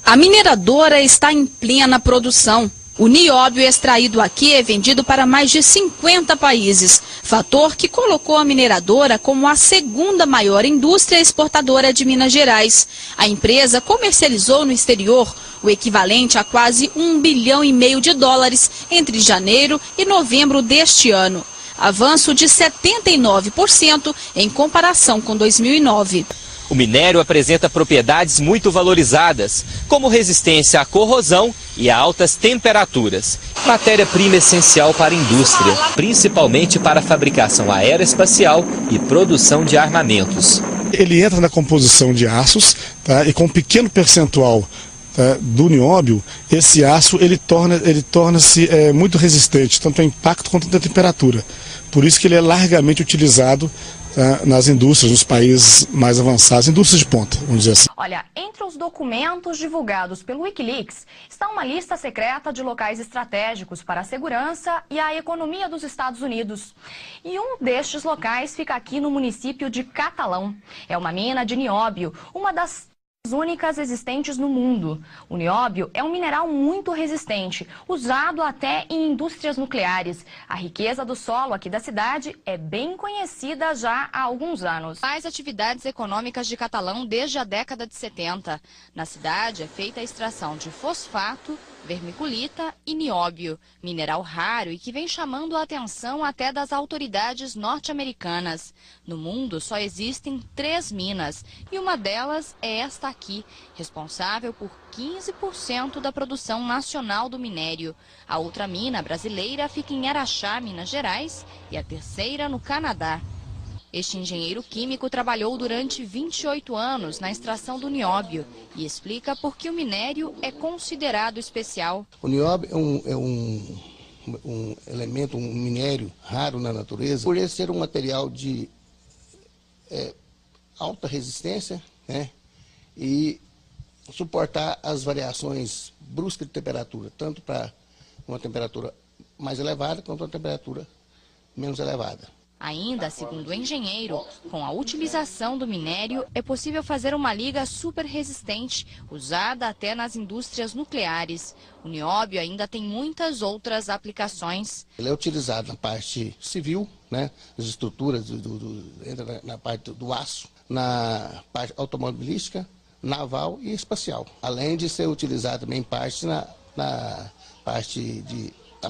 A mineradora está em plena produção. O nióbio extraído aqui é vendido para mais de 50 países, fator que colocou a mineradora como a segunda maior indústria exportadora de Minas Gerais. A empresa comercializou no exterior o equivalente a quase US$ 1,5 bilhão entre janeiro e novembro deste ano, avanço de 79% em comparação com 2009. O minério apresenta propriedades muito valorizadas, como resistência à corrosão e a altas temperaturas. Matéria-prima essencial para a indústria, principalmente para a fabricação aeroespacial e produção de armamentos. Ele entra na composição de aços, tá? E com um pequeno percentual do nióbio, esse aço ele torna-se muito resistente, tanto ao impacto quanto à temperatura. Por isso que ele é largamente utilizado nas indústrias, nos países mais avançados, indústrias de ponta, vamos dizer assim. Olha, entre os documentos divulgados pelo Wikileaks está uma lista secreta de locais estratégicos para a segurança e a economia dos Estados Unidos. E um destes locais fica aqui no município de Catalão. É uma mina de nióbio, uma das únicas existentes no mundo. O nióbio é um mineral muito resistente, usado até em indústrias nucleares. A riqueza do solo aqui da cidade é bem conhecida já há alguns anos. Mais atividades econômicas de Catalão desde a década de 70. Na cidade é feita a extração de fosfato, vermiculita e nióbio, mineral raro e que vem chamando a atenção até das autoridades norte-americanas. No mundo só existem 3 minas e uma delas é esta aqui, responsável por 15% da produção nacional do minério. A outra mina brasileira fica em Araxá, Minas Gerais, e a terceira no Canadá. Este engenheiro químico trabalhou durante 28 anos na extração do nióbio e explica por que o minério é considerado especial. O nióbio é um elemento, um minério raro na natureza, por ele ser um material de alta resistência, né, e suportar as variações bruscas de temperatura, tanto para uma temperatura mais elevada quanto uma temperatura menos elevada. Ainda, segundo o engenheiro, com a utilização do minério é possível fazer uma liga super resistente, usada até nas indústrias nucleares. O nióbio ainda tem muitas outras aplicações. Ele é utilizado na parte civil, né, as estruturas, entra na parte do aço, na parte automobilística, naval e espacial. Além de ser utilizado também em parte na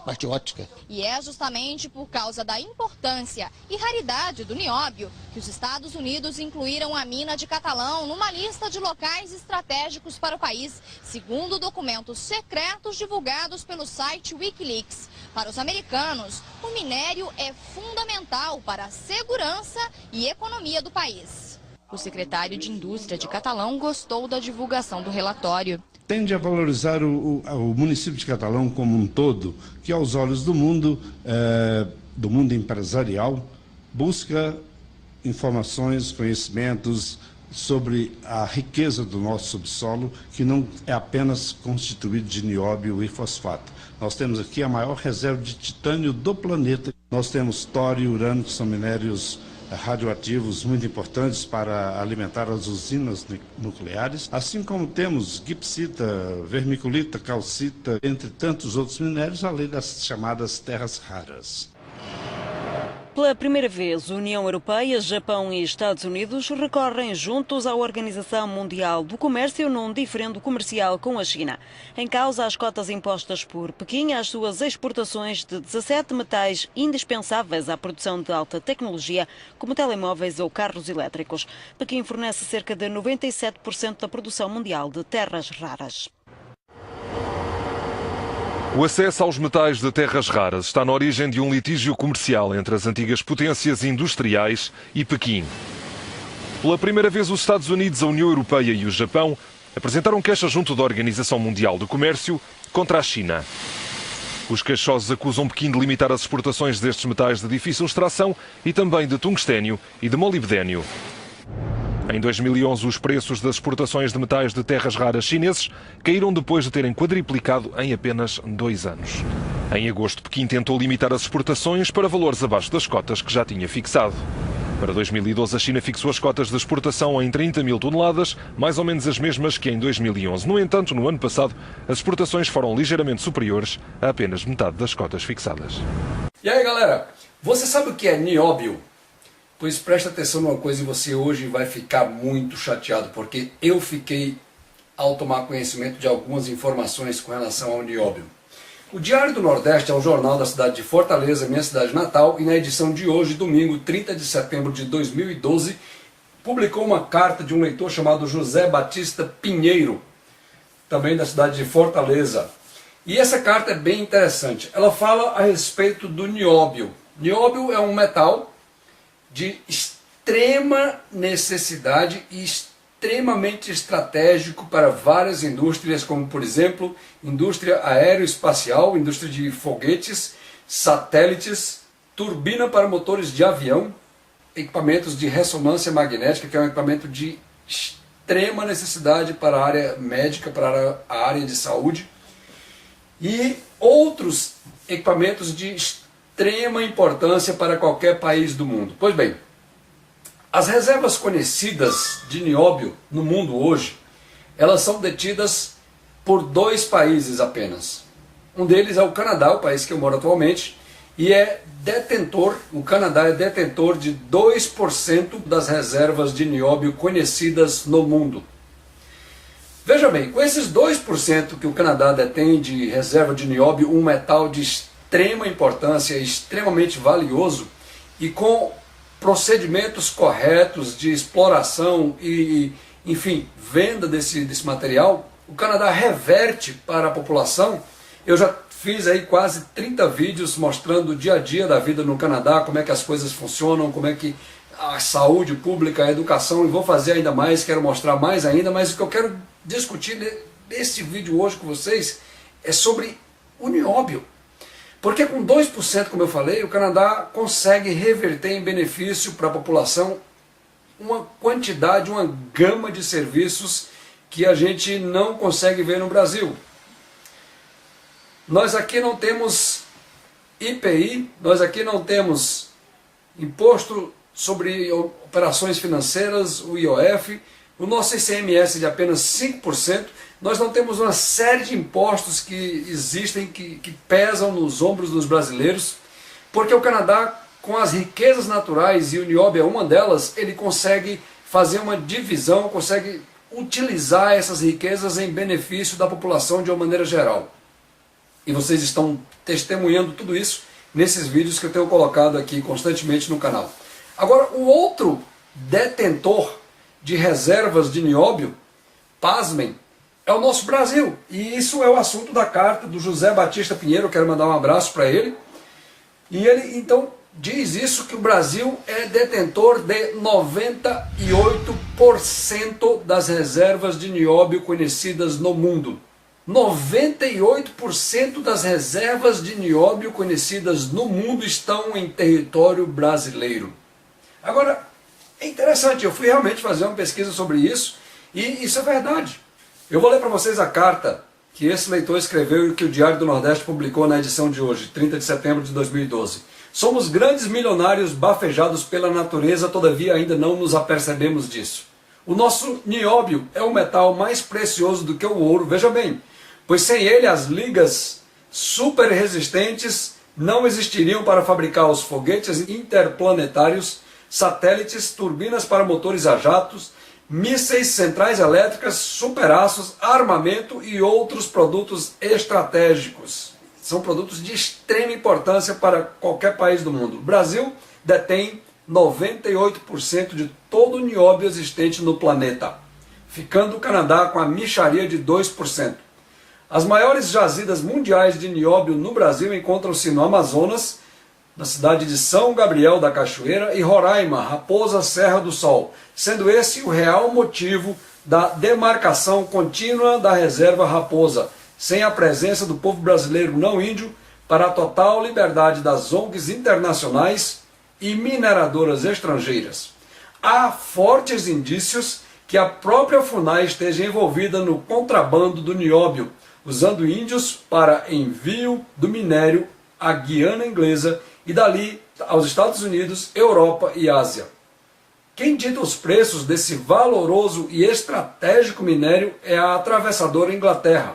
parte óptica. E é justamente por causa da importância e raridade do nióbio que os Estados Unidos incluíram a mina de Catalão numa lista de locais estratégicos para o país, segundo documentos secretos divulgados pelo site Wikileaks. Para os americanos, o minério é fundamental para a segurança e economia do país. O secretário de Indústria de Catalão gostou da divulgação do relatório. Tende a valorizar o município de Catalão como um todo, que aos olhos do mundo empresarial, busca informações, conhecimentos sobre a riqueza do nosso subsolo, que não é apenas constituído de nióbio e fosfato. Nós temos aqui a maior reserva de titânio do planeta. Nós temos tório e urânio, que são minérios radioativos muito importantes para alimentar as usinas nucleares, assim como temos gipsita, vermiculita, calcita, entre tantos outros minérios, além das chamadas terras raras. Pela primeira vez, União Europeia, Japão e Estados Unidos recorrem juntos à Organização Mundial do Comércio num diferendo comercial com a China. Em causa, as cotas impostas por Pequim às suas exportações de 17 metais indispensáveis à produção de alta tecnologia, como telemóveis ou carros elétricos. Pequim fornece cerca de 97% da produção mundial de terras raras. O acesso aos metais de terras raras está na origem de um litígio comercial entre as antigas potências industriais e Pequim. Pela primeira vez, os Estados Unidos, a União Europeia e o Japão apresentaram queixa junto da Organização Mundial do Comércio contra a China. Os queixosos acusam Pequim de limitar as exportações destes metais de difícil extração e também de tungstênio e de molibdênio. Em 2011, os preços das exportações de metais de terras raras chineses caíram depois de terem quadriplicado em apenas 2 anos. Em agosto, Pequim tentou limitar as exportações para valores abaixo das cotas que já tinha fixado. Para 2012, a China fixou as cotas de exportação em 30 mil toneladas, mais ou menos as mesmas que em 2011. No entanto, no ano passado, as exportações foram ligeiramente superiores a apenas metade das cotas fixadas. E aí, galera, você sabe o que é nióbio? Pois presta atenção numa coisa e você hoje vai ficar muito chateado, porque eu fiquei ao tomar conhecimento de algumas informações com relação ao nióbio. O Diário do Nordeste é um jornal da cidade de Fortaleza, minha cidade natal, e na edição de hoje, domingo, 30 de setembro de 2012, publicou uma carta de um leitor chamado José Batista Pinheiro, também da cidade de Fortaleza. E essa carta é bem interessante. Ela fala a respeito do nióbio. Nióbio é um metal de extrema necessidade e extremamente estratégico para várias indústrias, como por exemplo, indústria aeroespacial, indústria de foguetes, satélites, turbina para motores de avião, equipamentos de ressonância magnética, que é um equipamento de extrema necessidade para a área médica, para a área de saúde, e outros equipamentos de extrema importância para qualquer país do mundo. Pois bem, as reservas conhecidas de nióbio no mundo hoje, elas são detidas por 2 países apenas. Um deles é o Canadá, o país que eu moro atualmente, e o Canadá é detentor de 2% das reservas de nióbio conhecidas no mundo. Veja bem, com esses 2% que o Canadá detém de reserva de nióbio, um metal de extrema importância, extremamente valioso, e com procedimentos corretos de exploração e, enfim, venda desse material, o Canadá reverte para a população. Eu já fiz aí quase 30 vídeos mostrando o dia a dia da vida no Canadá, como é que as coisas funcionam, como é que a saúde pública, a educação, e vou fazer ainda mais, quero mostrar mais ainda, mas o que eu quero discutir nesse vídeo hoje com vocês é sobre o nióbio. Porque com 2%, como eu falei, o Canadá consegue reverter em benefício para a população uma quantidade, uma gama de serviços que a gente não consegue ver no Brasil. Nós aqui não temos IPI, nós aqui não temos Imposto sobre Operações Financeiras, o IOF, o nosso ICMS de apenas 5%, nós não temos uma série de impostos que existem, que pesam nos ombros dos brasileiros, porque o Canadá, com as riquezas naturais, e o nióbio é uma delas, ele consegue fazer uma divisão, consegue utilizar essas riquezas em benefício da população de uma maneira geral. E vocês estão testemunhando tudo isso nesses vídeos que eu tenho colocado aqui constantemente no canal. Agora, o outro detentor de reservas de nióbio, pasmem, é o nosso Brasil. E isso é o assunto da carta do José Batista Pinheiro, eu quero mandar um abraço para ele. E ele, então, diz isso, que o Brasil é detentor de 98% das reservas de nióbio conhecidas no mundo. 98% das reservas de nióbio conhecidas no mundo estão em território brasileiro. Agora, é interessante, eu fui realmente fazer uma pesquisa sobre isso, e isso é verdade. Eu vou ler para vocês a carta que esse leitor escreveu e que o Diário do Nordeste publicou na edição de hoje, 30 de setembro de 2012. Somos grandes milionários bafejados pela natureza, todavia ainda não nos apercebemos disso. O nosso nióbio é um metal mais precioso do que o ouro, veja bem, pois sem ele as ligas super resistentes não existiriam para fabricar os foguetes interplanetários, satélites, turbinas para motores a jatos, mísseis, centrais elétricas, superaços, armamento e outros produtos estratégicos. São produtos de extrema importância para qualquer país do mundo. O Brasil detém 98% de todo o nióbio existente no planeta, ficando o Canadá com a mixaria de 2%. As maiores jazidas mundiais de nióbio no Brasil encontram-se no Amazonas, na cidade de São Gabriel da Cachoeira, e Roraima, Raposa Serra do Sol, sendo esse o real motivo da demarcação contínua da reserva Raposa, sem a presença do povo brasileiro não índio, para a total liberdade das ONGs internacionais e mineradoras estrangeiras. Há fortes indícios que a própria FUNAI esteja envolvida no contrabando do nióbio, usando índios para envio do minério à Guiana Inglesa e dali aos Estados Unidos, Europa e Ásia. Quem dita os preços desse valoroso e estratégico minério é a atravessadora Inglaterra.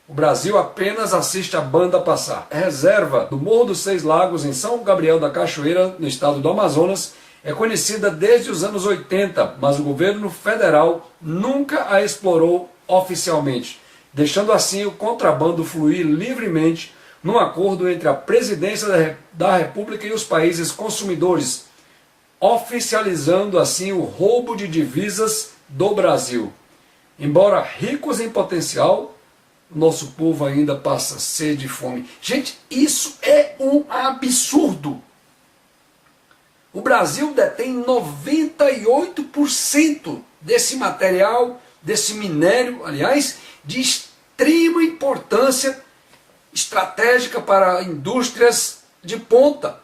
O Brasil apenas assiste a banda passar. A reserva do Morro dos Seis Lagos, em São Gabriel da Cachoeira, no estado do Amazonas, é conhecida desde os anos 80, mas o governo federal nunca a explorou oficialmente, deixando assim o contrabando fluir livremente num acordo entre a presidência da República e os países consumidores, oficializando assim o roubo de divisas do Brasil. Embora ricos em potencial, nosso povo ainda passa sede e fome. Gente, isso é um absurdo. O Brasil detém 98% desse material, desse minério, aliás, de extrema importância estratégica para indústrias de ponta.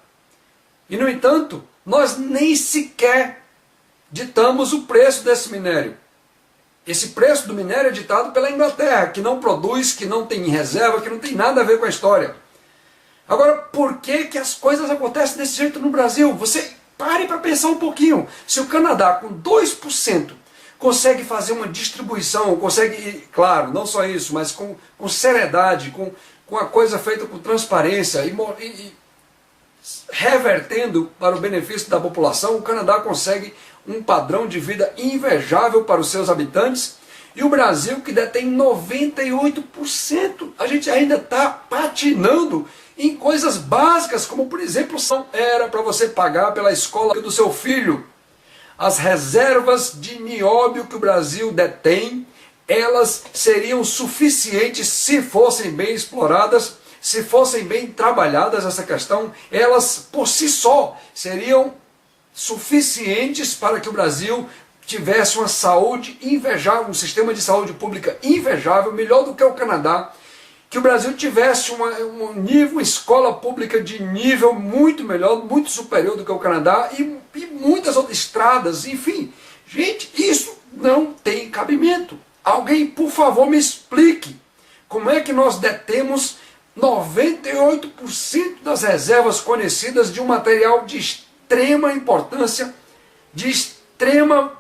E, no entanto, nós nem sequer ditamos o preço desse minério. Esse preço do minério é ditado pela Inglaterra, que não produz, que não tem reserva, que não tem nada a ver com a história. Agora, por que as coisas acontecem desse jeito no Brasil? Você pare para pensar um pouquinho. Se o Canadá, com 2%, consegue fazer uma distribuição, consegue, claro, não só isso, mas com seriedade, com a coisa feita com transparência e revertendo para o benefício da população, o Canadá consegue um padrão de vida invejável para os seus habitantes, e o Brasil, que detém 98%, a gente ainda está patinando em coisas básicas, como por exemplo, era para você pagar pela escola do seu filho. As reservas de nióbio que o Brasil detém, elas seriam suficientes se fossem bem exploradas, se fossem bem trabalhadas essa questão, elas por si só seriam suficientes para que o Brasil tivesse uma saúde invejável, um sistema de saúde pública invejável, melhor do que o Canadá, que o Brasil tivesse uma escola pública de nível muito melhor, muito superior do que o Canadá, e muitas outras estradas, enfim. Gente, isso não tem cabimento. Alguém, por favor, me explique como é que nós detemos 98% das reservas conhecidas de um material de extrema importância, de extremo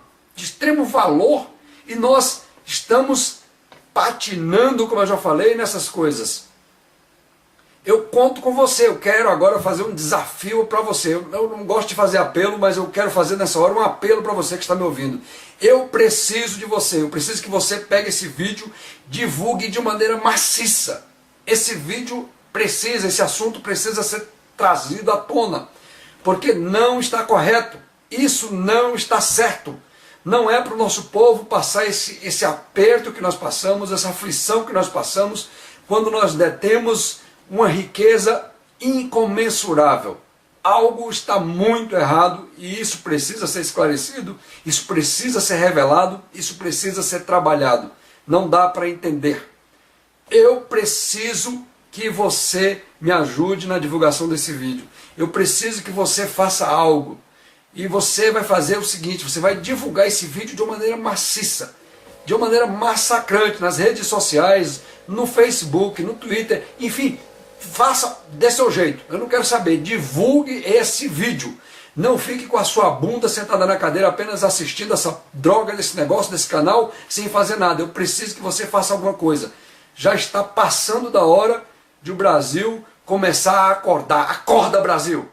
valor, e nós estamos patinando, como eu já falei, nessas coisas. Eu conto com você, eu quero agora fazer um desafio para você. Eu não gosto de fazer apelo, mas eu quero fazer nessa hora um apelo para você que está me ouvindo. Eu preciso de você, eu preciso que você pegue esse vídeo, divulgue de maneira maciça. Esse vídeo precisa, esse assunto precisa ser trazido à tona, porque não está correto, isso não está certo. Não é para o nosso povo passar esse aperto que nós passamos, essa aflição que nós passamos, quando nós detemos uma riqueza incomensurável. Algo está muito errado e isso precisa ser esclarecido, isso precisa ser revelado, isso precisa ser trabalhado. Não dá para entender. Eu preciso que você me ajude na divulgação desse vídeo. Eu preciso que você faça algo. E você vai fazer o seguinte, você vai divulgar esse vídeo de uma maneira maciça, de uma maneira massacrante, nas redes sociais, no Facebook, no Twitter, enfim, faça desse seu jeito. Eu não quero saber, divulgue esse vídeo. Não fique com a sua bunda sentada na cadeira apenas assistindo essa droga desse negócio, desse canal, sem fazer nada. Eu preciso que você faça alguma coisa. Já está passando da hora de o Brasil começar a acordar. Acorda, Brasil!